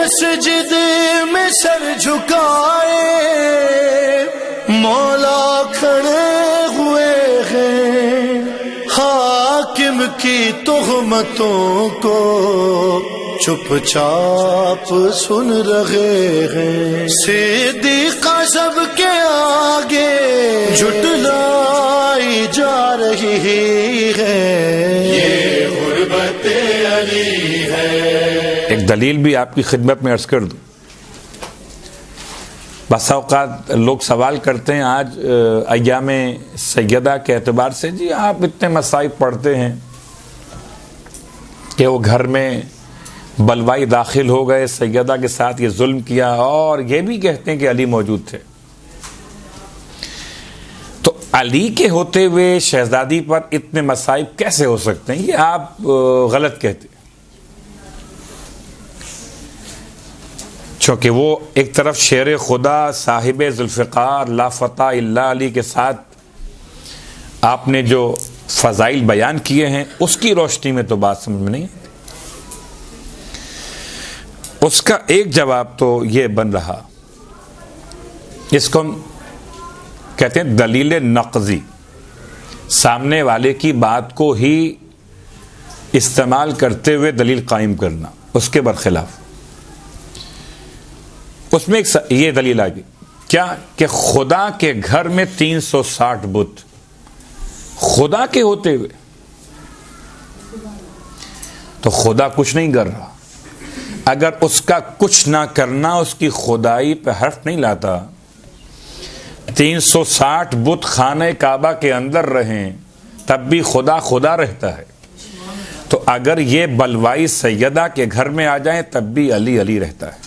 مسجد میں سر جھکائے مولا کھڑے ہوئے ہیں، حاکم کی تہمتوں کو چپ چاپ سن رہے ہیں، صدیقہ سب کے آگے جھٹلائی جا رہی ہے، یہ غربت علی ہے۔ ایک دلیل بھی آپ کی خدمت میں عرض کر دوں۔ بس اوقات لوگ سوال کرتے ہیں آج ایام سیدہ کے اعتبار سے، جی آپ اتنے مصائب پڑھتے ہیں کہ وہ گھر میں بلوائی داخل ہو گئے، سیدہ کے ساتھ یہ ظلم کیا، اور یہ بھی کہتے ہیں کہ علی موجود تھے، تو علی کے ہوتے ہوئے شہزادی پر اتنے مصائب کیسے ہو سکتے ہیں؟ یہ آپ غلط کہتے ہیں، چونکہ وہ ایک طرف شیر خدا صاحب ذوالفقار لا فتح الا علی کے ساتھ آپ نے جو فضائل بیان کیے ہیں، اس کی روشنی میں تو بات سمجھ میں نہیں آتی۔ اس کا ایک جواب تو یہ بن رہا، اس کو ہم کہتے ہیں دلیل نقضی، سامنے والے کی بات کو ہی استعمال کرتے ہوئے دلیل قائم کرنا، اس کے برخلاف۔ اس میں ایک یہ دلیل آ گئی کیا کہ خدا کے گھر میں 360 بت، خدا کے ہوتے ہوئے تو خدا کچھ نہیں کر رہا، اگر اس کا کچھ نہ کرنا اس کی خدائی پہ حرف نہیں لاتا، 360 بت خانہ کعبہ کے اندر رہیں تب بھی خدا خدا رہتا ہے، تو اگر یہ بلوائی سیدہ کے گھر میں آ جائیں تب بھی علی علی رہتا ہے۔